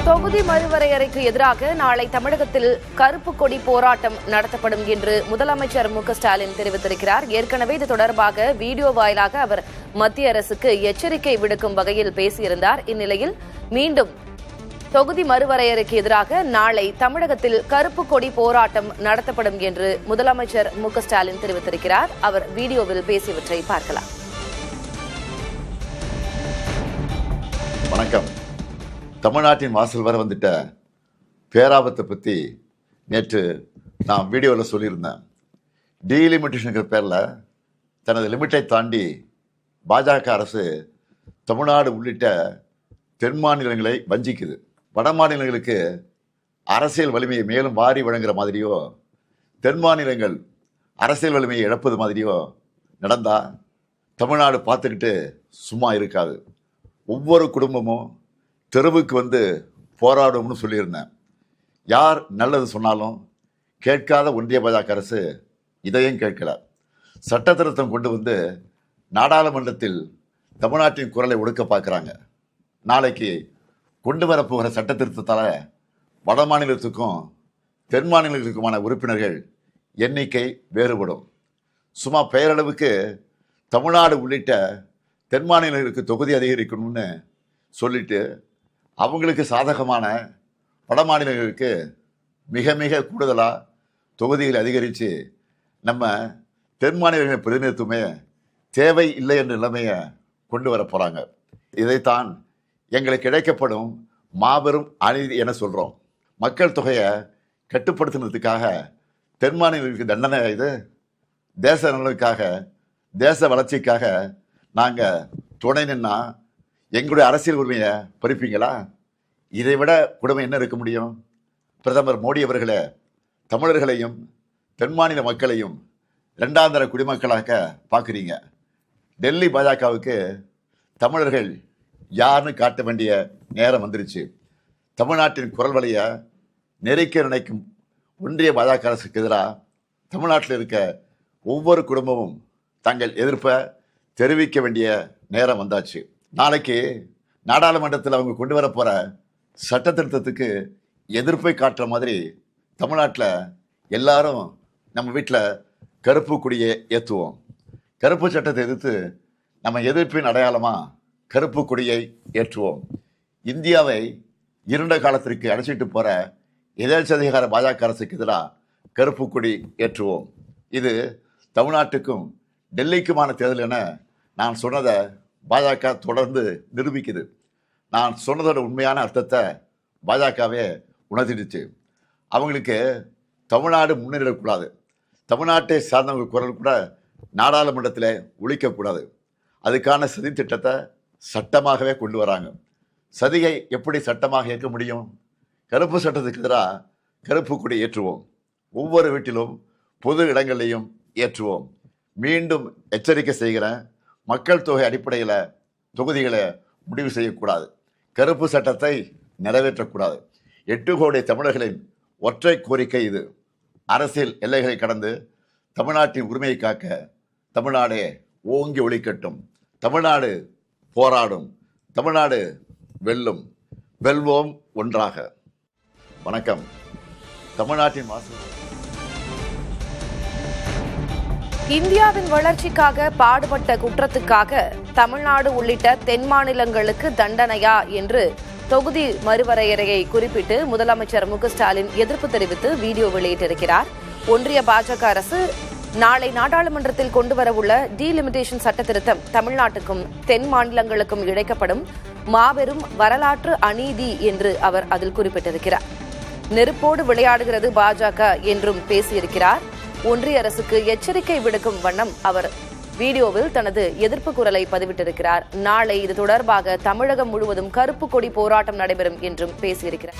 தொகுதி மறுவரையறைக்கு எதிராக நாளை தமிழகத்தில் கருப்பு கொடி போராட்டம் நடத்தப்படும் என்று முதலமைச்சர் ஸ்டாலின் தெரிவித்திருக்கிறார். ஏற்கனவே இது தொடர்பாக வீடியோ வாயிலாக அவர் மத்திய அரசுக்கு எச்சரிக்கை விடுக்கும் வகையில் பேசியிருந்தார். இந்நிலையில் மீண்டும் தொகுதி மறுவரையறைக்கு எதிராக நாளை தமிழகத்தில் கருப்பு கொடி போராட்டம் நடத்தப்படும் என்று முதலமைச்சர் ஸ்டாலின் தெரிவித்திருக்கிறார். அவர் வீடியோவில் பேசியவற்றை பார்க்கலாம். வணக்கம். தமிழ்நாட்டின் வாசல் வர வந்துட்ட பேராபத்தை பற்றி நேற்று நான் வீடியோவில் சொல்லியிருந்தேன். டீலிமிட்டேஷனுங்கிற பேரில் தனது லிமிட்டை தாண்டி பாஜக அரசு தமிழ்நாடு உள்ளிட்ட தென் மாநிலங்களை வஞ்சிக்குது. வட மாநிலங்களுக்கு அரசியல் வலிமையை மேலும் வாரி வழங்குற மாதிரியோ தென் மாநிலங்கள் அரசியல் வலிமையை இழப்பது மாதிரியோ நடந்தால் தமிழ்நாடு பார்த்துக்கிட்டு சும்மா இருக்காது. ஒவ்வொரு குடும்பமும் தெருவுக்கு வந்து போராடும்னு சொல்லியிருந்தேன். யார் நல்லது சொன்னாலும் கேட்காத ஒன்றிய பாஜக அரசு இதையும் கேட்கல. சட்ட திருத்தம் கொண்டு வந்து நாடாளுமன்றத்தில் தமிழ்நாட்டின் குரலை ஒடுக்க பார்க்குறாங்க. நாளைக்கு கொண்டு வரப்போகிற சட்ட திருத்தத்தால் வட மாநிலத்துக்கும் தென் மாநிலங்களுக்குமான உறுப்பினர்கள் எண்ணிக்கை வேறுபடும். சும்மா பெயரளவுக்கு தமிழ்நாடு உள்ளிட்ட தென் மாநிலங்களுக்கு தொகுதி அதிகரிக்கணும்னு சொல்லிட்டு அவங்களுக்கு சாதகமான வட மாநிலங்களுக்கு மிக மிக கூடுதலாக தொகுதிகளை அதிகரித்து நம்ம தென் மாநிலங்களின் பிரதிநிதித்துவமே தேவை இல்லை என்ற நிலைமையை கொண்டு வர போகிறாங்க. இதைத்தான் எங்களுக்கு கிடைக்கப்படும் மாபெரும் அநீதி என சொல்கிறோம். மக்கள் தொகையை கட்டுப்படுத்தினதுக்காக தென் மாநிலங்களுக்கு தண்டனை இது. தேச நலனுக்காக தேச வளர்ச்சிக்காக நாங்கள் துணை நின்னா எங்களுடைய அரசியல் உரிமையை பறிப்பீங்களா? இதை விட கொடுமை என்ன இருக்க முடியும்? பிரதமர் மோடி அவர்களே, தமிழர்களையும் தென் மாநில மக்களையும் இரண்டாந்தர குடிமக்களாக பார்க்குறீங்க. டெல்லி பாஜகவுக்கு தமிழர்கள் யாருன்னு காட்ட வேண்டிய நேரம் வந்துருச்சு. தமிழ்நாட்டின் குரல் வலையை நெருக்க நினைக்கும் ஒன்றிய பாஜக அரசுக்கு எதிராக தமிழ்நாட்டில் இருக்க ஒவ்வொரு குடும்பமும் தங்கள் எதிர்ப்பை தெரிவிக்க வேண்டிய நேரம் வந்தாச்சு. நாளைக்கு நாடாளுமன்றத்தில் அவங்க கொண்டு வர போகிற சட்ட திருத்தத்துக்கு எதிர்ப்பை காட்டுற மாதிரி தமிழ்நாட்டில் எல்லாரும் நம்ம வீட்டில் கருப்பு கொடியை ஏற்றுவோம். கருப்பு சட்டத்தை எதிர்த்து நம்ம எதிர்ப்பின் அடையாளமாக கருப்பு கொடியை ஏற்றுவோம். இந்தியாவை இருண்ட காலத்திற்கு அழைச்சிட்டு போகிற எதேச்சதிகார பாஜக அரசுக்கு எதிராக கருப்பு கொடி ஏற்றுவோம். இது தமிழ்நாட்டுக்கும் டெல்லிக்குமான தேர்தல் என நான் சொன்னதை பாஜக தொடர்ந்து நிரூபிக்குது. நான் சொன்னதோட உண்மையான அர்த்தத்தை பாஜகவே உணர்த்திடுச்சு. அவங்களுக்கு தமிழ்நாடு முன்னேறக்கூடாது, தமிழ்நாட்டை சார்ந்தவங்க குரல் கூட நாடாளுமன்றத்தில் ஒழிக்கக்கூடாது. அதுக்கான சதி திட்டத்தை சட்டமாகவே கொண்டு வராங்க. சதியை எப்படி சட்டமாக ஏற்க முடியும்? கருப்பு சட்டத்துக்கு எதிராக கருப்பு கொடி ஏற்றுவோம். ஒவ்வொரு வீட்டிலும் பொது இடங்களையும் ஏற்றுவோம். மீண்டும் எச்சரிக்கை செய்கிறேன், மக்கள் தொகை அடிப்படையில் தொகுதிகளை முடிவு செய்யக்கூடாது. கருப்பு சட்டத்தை நிறைவேற்றக்கூடாது. 8 கோடி தமிழர்களின் ஒற்றை கோரிக்கை இது. அரசியல் எல்லைகளை கடந்து தமிழ்நாட்டின் உரிமையை காக்க தமிழ்நாடே ஓங்கி ஒலிக்கட்டும். தமிழ்நாடு போராடும், தமிழ்நாடு வெல்லும், வெல்வோம் ஒன்றாக. வணக்கம். தமிழ்நாட்டின் வாசல். இந்தியாவின் வளர்ச்சிக்காக பாடுபட்ட குற்றத்துக்காக தமிழ்நாடு உள்ளிட்ட தென் மாநிலங்களுக்கு தண்டனையா என்று தொகுதி மறுவரையறையை குறிப்பிட்டு முதலமைச்சர் ஸ்டாலின் எதிர்ப்பு தெரிவித்து வீடியோ வெளியிட்டிருக்கிறார். ஒன்றிய பாஜக அரசு நாளை நாடாளுமன்றத்தில் கொண்டுவரவுள்ள டீலிமிட்டேஷன் சட்ட திருத்தம் தமிழ்நாட்டுக்கும் தென் மாநிலங்களுக்கும் இழைக்கப்படும் மாபெரும் வரலாற்று அநீதி என்று அவர் அதில் குறிப்பிட்டிருக்கிறார். நெருப்போடு விளையாடுகிறது பாஜக என்றும் பேசியிருக்கிறார். ஒன்றிய அரசுக்கு எச்சரிக்கை விடுக்கும் வண்ணம் அவர் வீடியோவில் தனது எதிர்ப்பு குரலை பதிவிட்டிருக்கிறார். நாளை இது தொடர்பாக தமிழகம் முழுவதும் கருப்பு கொடி போராட்டம் நடைபெறும் என்றும் பேசியிருக்கிறார்.